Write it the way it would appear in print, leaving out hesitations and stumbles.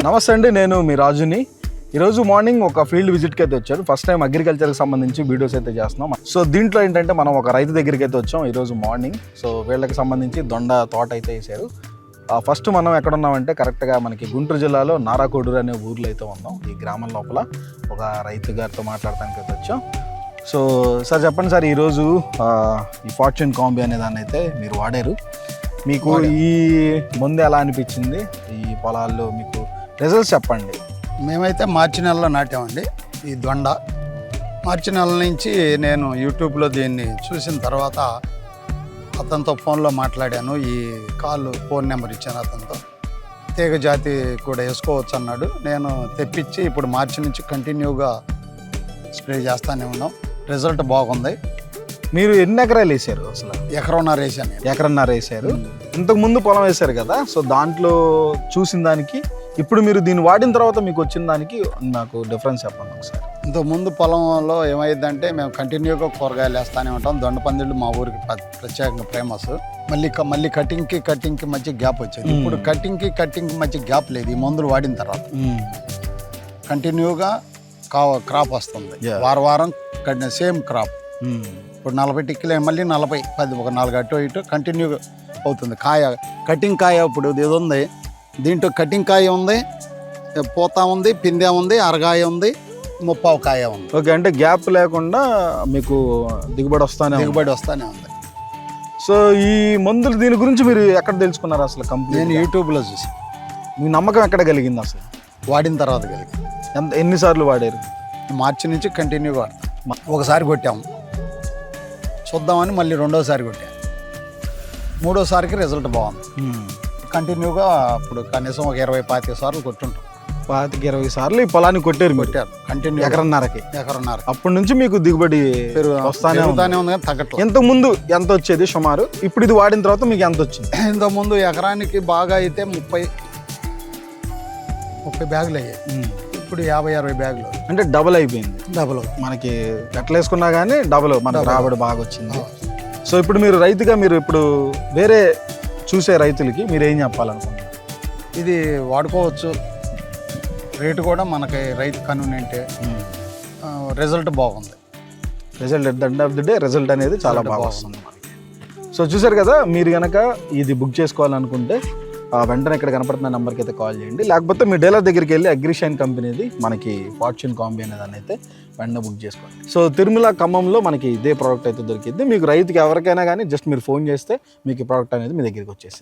నమస్తే అండి, నేను మీ రాజుని. ఈరోజు మార్నింగ్ ఒక ఫీల్డ్ విజిట్కి అయితే వచ్చారు. ఫస్ట్ టైం అగ్రికల్చర్కి సంబంధించి వీడియోస్ అయితే చేస్తున్నాం. సో దీంట్లో ఏంటంటే మనం ఒక రైతు దగ్గరికి అయితే వచ్చాం ఈరోజు మార్నింగ్. సో వీళ్ళకి సంబంధించి దొండ తోట అయితే వేసారు. ఫస్ట్ మనం ఎక్కడ ఉన్నామంటే కరెక్ట్గా మనకి గుంటూరు జిల్లాలో నారాకోడూరు అనే ఊర్లో అయితే ఉన్నాం. ఈ గ్రామం లోపల ఒక రైతు గారితో మాట్లాడటానికి అయితే వచ్చాం. సో సార్ చెప్పండి సార్, ఈరోజు ఈ ఫార్చ్యూన్ కాంబీ అనే దాన్ని అయితే మీరు వాడారు. మీకు ఈ ముందు ఎలా అనిపించింది? ఈ పొలాల్లో మీకు రిజల్ట్స్ చెప్పండి. మేమైతే మార్చి నెలలో నాటామండి ఈ దొండ. మార్చి నెల నుంచి నేను యూట్యూబ్లో దీన్ని చూసిన తర్వాత అతనితో ఫోన్లో మాట్లాడాను. ఈ ఫోన్ నెంబర్ ఇచ్చాను అతనితో. తీగ జాతి కూడా వేసుకోవచ్చు అన్నాడు. నేను తెప్పించి ఇప్పుడు మార్చి నుంచి కంటిన్యూగా స్ప్రే చేస్తూనే ఉన్నాం. రిజల్ట్ బాగుంది. మీరు ఎన్ని ఎకరాలు వేసారు? అసలు ఎకరన్నర వేసాను. ఎకరన్నర వేసారు. ఇంతకు ముందు పొలం వేసారు కదా, సో దాంట్లో చూసిన దానికి ఇప్పుడు మీరు దీన్ని వాడిన తర్వాత మీకు వచ్చిన దానికి నాకు డిఫరెన్స్ చెప్పండి ఒకసారి. ఇంతకుముందు పొలంలో ఏమైందంటే మేము కంటిన్యూగా కూరగాయలు వేస్తూనే ఉంటాం. దొండ పందిళ్ళు మా ఊరికి ప్రత్యేకంగా ఫేమస్. మళ్ళీ కటింగ్కి మధ్య గ్యాప్ వచ్చేది. ఇప్పుడు కటింగ్కి మధ్య గ్యాప్ లేదు. ఈ మందులు వాడిన తర్వాత కంటిన్యూగా క్రాప్ వస్తుంది. వారం సేమ్ క్రాప్. ఇప్పుడు 40 టిక్కిలే, మళ్ళీ 40, 10, ఒక 4 అటు ఇటు కంటిన్యూగా అవుతుంది. కటింగ్ కాయ ఇప్పుడు ఇది ఉంది. దీంట్లో కటింగ్ కాయ ఉంది, పూత ఉంది, పిందె ఉంది, అరగాయ ఉంది, 30 కాయ ఉంది. ఓకే, అంటే గ్యాప్ లేకుండా మీకు దిగుబడి వస్తానే ఉంది. సో ఈ మందులు దీని గురించి మీరు ఎక్కడ తెలుసుకున్నారు అసలు? కంపెనీ నేను యూట్యూబ్లో చూసి. మీ నమ్మకం ఎక్కడ కలిగింది అసలు? వాడిన తర్వాత కలిగింది. ఎన్నిసార్లు వాడారు? మార్చి నుంచి కంటిన్యూగా వాడతాం. ఒకసారి కొట్టాము చూద్దామని, మళ్ళీ రెండోసారి కొట్టాము. మూడోసారికి రిజల్ట్ బాగుంది. కంటిన్యూగా ఇప్పుడు కనీసం ఒక 20-25 సార్లు కొట్టుంటాం. 25-20 సార్లు ఈ పొలాన్ని కొట్టారు. కంటిన్యూ ఎకరన్నర. అప్పటి నుంచి మీకు దిగుబడి వస్తానే ఉంది కానీ తగ్గట్లేదు. ఇంతకు ముందు ఎంత వచ్చేది సుమారు? ఇప్పుడు ఇది వాడిన తర్వాత మీకు ఎంత వచ్చింది? ఇంతకు ముందు ఎకరానికి బాగా అయితే 30 బ్యాగులు అయ్యాయి. ఇప్పుడు 50-60 బ్యాగులు. అంటే డబుల్ అయిపోయింది. డబుల్ మనకి ఎట్లా వేసుకున్నా కానీ డబుల్ మనకు రాబడి బాగా వచ్చింది. సో ఇప్పుడు మీరు రైతుగా మీరు ఇప్పుడు వేరే చూసే రైతులకి మీరు ఏం చెప్పాలనుకుంటున్నారు? ఇది వాడుకోవచ్చు. రేటు కూడా మనకి రైతు కన్వీనియంటే. రిజల్ట్ బాగుంది. Result at the end of the day result అనేది చాలా బాగా వస్తుంది మనకి. సో చూసారు కదా, మీరు కనుక ఇది బుక్ చేసుకోవాలనుకుంటే వెంటనే ఇక్కడ కనపడుతున్న నెంబర్కి అయితే కాల్ చేయండి. లేకపోతే మీ డీలర్ దగ్గరికి వెళ్ళి అగ్రిషైన్ కంపెనీది మనకి ఫార్చ్యూన్ కాంబీ అనే దాన్ని అయితే వెంటనే బుక్ చేసుకోండి. సో తిరుమల ఖమ్మంలో మనకి ఇదే ప్రోడక్ట్ అయితే దొరికింది. మీకు రైతుకి ఎవరికైనా కానీ జస్ట్ మీరు ఫోన్ చేస్తే మీకు ఈ ప్రోడక్ట్ అనేది మీ దగ్గరికి వచ్చేసింది.